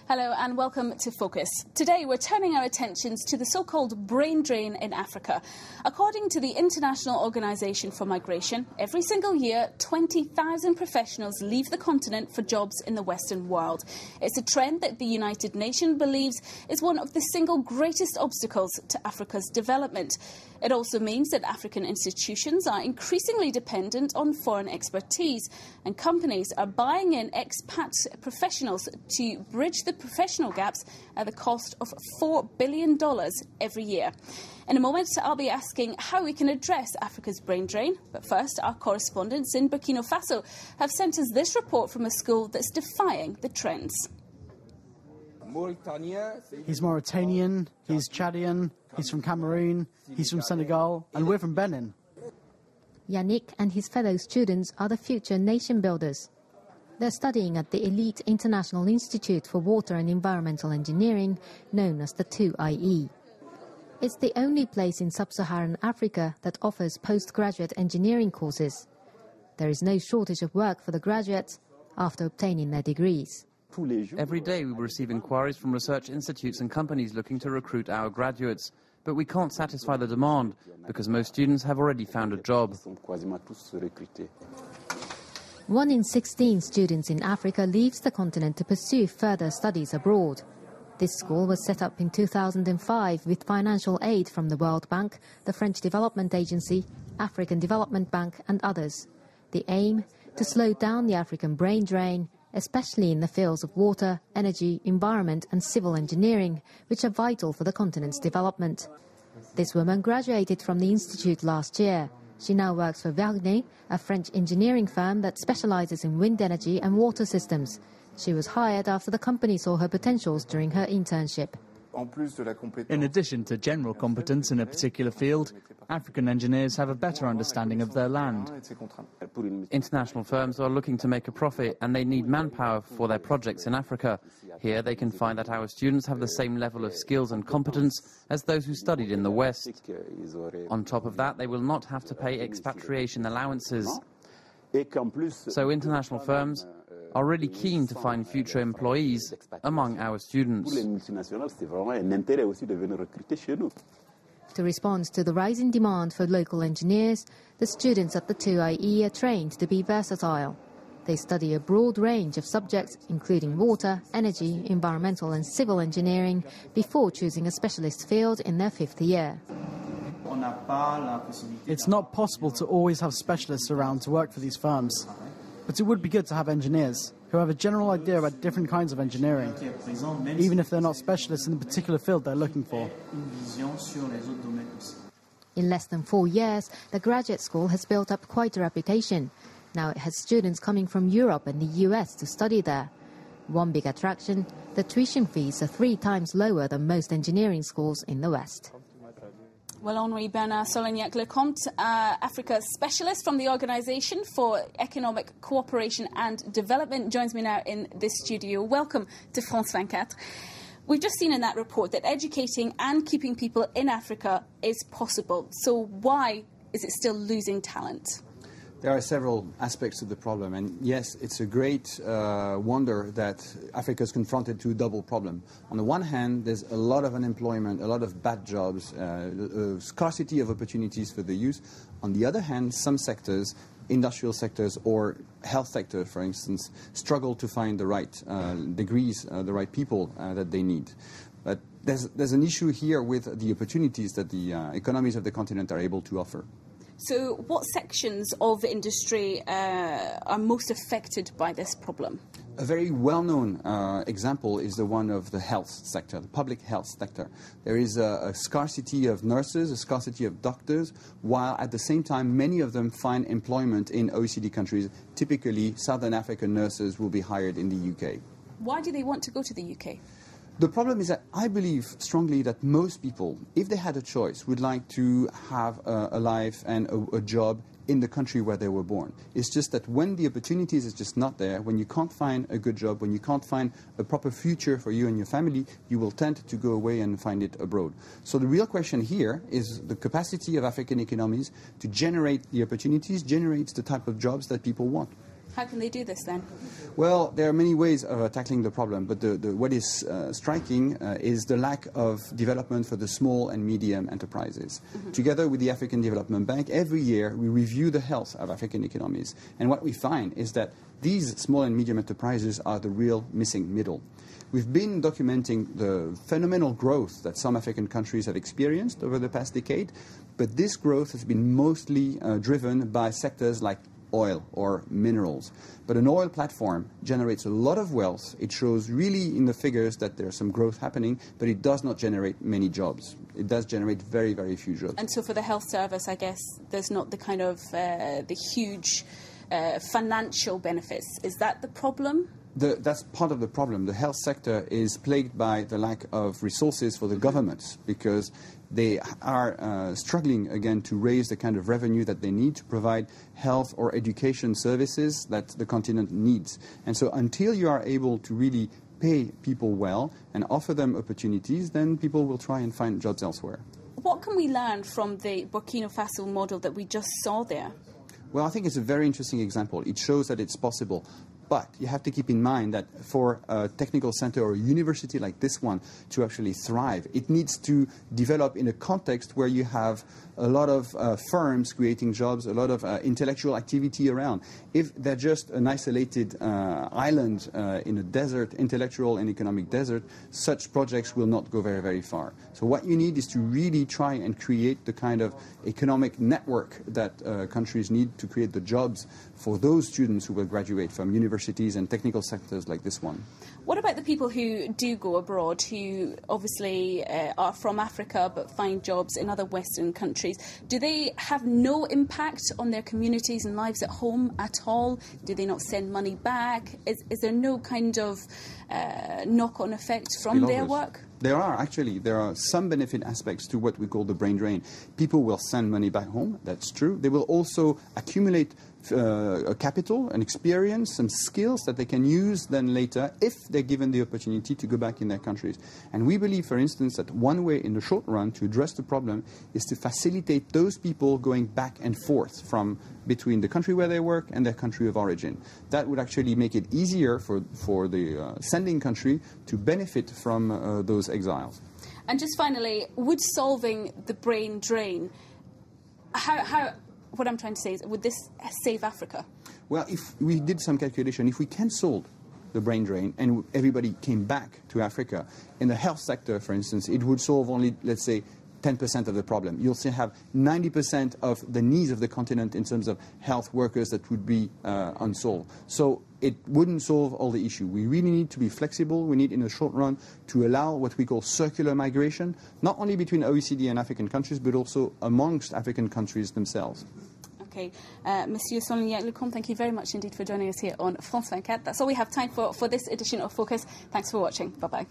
Hello and welcome to Focus. Today we're turning our attentions to the so-called brain drain in Africa. According to the International Organization for Migration, every single year 20,000 professionals leave the continent for jobs in the Western world. It's a trend that the United Nations believes is one of the single greatest obstacles to Africa's development. It also means that African institutions are increasingly dependent on foreign expertise, and companies are buying in expat professionals to bridge the professional gaps at the cost of $4 billion every year. In a moment, I'll be asking how we can address Africa's brain drain. But first, our correspondents in Burkina Faso have sent us this report from a school that's defying the trends. He's Mauritanian, he's Chadian, he's from Cameroon, he's from Senegal, and we're from Benin. Yannick and his fellow students are the future nation builders. They're studying at the elite International Institute for Water and Environmental Engineering, known as the 2IE. It's the only place in sub-Saharan Africa that offers postgraduate engineering courses. There is no shortage of work for the graduates after obtaining their degrees. Every day we receive inquiries from research institutes and companies looking to recruit our graduates. But we can't satisfy the demand because most students have already found a job. 1 in 16 students in Africa leaves the continent to pursue further studies abroad. This school was set up in 2005 with financial aid from the World Bank, the French Development Agency, African Development Bank and others. The aim? To slow down the African brain drain, especially in the fields of water, energy, environment and civil engineering, which are vital for the continent's development. This woman graduated from the institute last year. She now works for Vernet, a French engineering firm that specializes in wind energy and water systems. She was hired after the company saw her potentials during her internship. In addition to general competence in a particular field, African engineers have a better understanding of their land. International firms are looking to make a profit and they need manpower for their projects in Africa. Here they can find that our students have the same level of skills and competence as those who studied in the West. On top of that, they will not have to pay expatriation allowances. So international firms are really keen to find future employees among our students. To respond to the rising demand for local engineers, the students at the 2IE are trained to be versatile. They study a broad range of subjects, including water, energy, environmental and civil engineering, before choosing a specialist field in their 5th year. It's not possible to always have specialists around to work for these firms. But it would be good to have engineers who have a general idea about different kinds of engineering, even if they're not specialists in the particular field they're looking for. In less than 4 years, the graduate school has built up quite a reputation. Now it has students coming from Europe and the US to study there. One big attraction, the tuition fees are 3 times lower than most engineering schools in the West. Well, Henri Bernard Solignac-Lecomte, Africa specialist from the Organisation for Economic Cooperation and Development, joins me now in this studio. Welcome to France24. We've just seen in that report that educating and keeping people in Africa is possible. So why is it still losing talent? There are several aspects to the problem, and yes, it's a great wonder that Africa is confronted to a double problem. On the one hand, there's a lot of unemployment, a lot of bad jobs, scarcity of opportunities for the youth. On the other hand, some sectors, industrial sectors or health sector, for instance, struggle to find the right degrees, the right people that they need. But there's an issue here with the opportunities that the economies of the continent are able to offer. So what sections of industry are most affected by this problem? A very well-known example is the one of the health sector, the public health sector. There is a scarcity of nurses, a scarcity of doctors, while at the same time many of them find employment in OECD countries. Typically, Southern African nurses will be hired in the UK. Why do they want to go to the UK? The problem is that I believe strongly that most people, if they had a choice, would like to have a life and a job in the country where they were born. It's just that when the opportunities is just not there, when you can't find a good job, when you can't find a proper future for you and your family, you will tend to go away and find it abroad. So the real question here is the capacity of African economies to generate the opportunities, generate the type of jobs that people want. How can they do this then? Well, there are many ways of tackling the problem, but what is striking is the lack of development for the small and medium enterprises. Together with the African Development Bank, every year we review the health of African economies. And what we find is that these small and medium enterprises are the real missing middle. We've been documenting the phenomenal growth that some African countries have experienced over the past decade, but this growth has been mostly driven by sectors like oil or minerals. But an oil platform generates a lot of wealth. It shows really in the figures that there's some growth happening, but it does not generate many jobs. It does generate very, very few jobs. And so for the health service, I guess there's not the kind of the huge financial benefits. Is that the problem? That's part of the problem. The health sector is plagued by the lack of resources for the governments because they are struggling again to raise the kind of revenue that they need to provide health or education services that the continent needs. And so until you are able to really pay people well and offer them opportunities, then people will try and find jobs elsewhere. What can we learn from the Burkina Faso model that we just saw there? Well, I think it's a very interesting example. It shows that it's possible. But you have to keep in mind that for a technical center or a university like this one to actually thrive, it needs to develop in a context where you have a lot of firms creating jobs, a lot of intellectual activity around. If they're just an isolated island in a desert, intellectual and economic desert, such projects will not go very, very far. So what you need is to really try and create the kind of economic network that countries need to create the jobs for those students who will graduate from universities and technical sectors like this one. What about the people who do go abroad, who obviously are from Africa but find jobs in other Western countries? Do they have no impact on their communities and lives at home at all? Do they not send money back? Is there no kind of knock-on effect from their work? There are some benefit aspects to what we call the brain drain. People will send money back home, that's true. They will also accumulate a capital, an experience, some skills that they can use then later if they're given the opportunity to go back in their countries. And we believe, for instance, that one way in the short run to address the problem is to facilitate those people going back and forth from between the country where they work and their country of origin. That would actually make it easier for the sending country to benefit from those exiles. And just finally, would solving the brain drain, what I'm trying to say is, would this save Africa? Well, if we did some calculation, if we cancelled the brain drain and everybody came back to Africa, in the health sector, for instance, it would solve only, let's say, 10% of the problem. You'll still have 90% of the needs of the continent in terms of health workers that would be unsolved. So it wouldn't solve all the issue. We really need to be flexible. We need, in the short run, to allow what we call circular migration, not only between OECD and African countries, but also amongst African countries themselves. Okay. Monsieur Solignac-Lecomte, thank you very much indeed for joining us here on France24. That's all we have time for this edition of Focus. Thanks for watching. Bye-bye.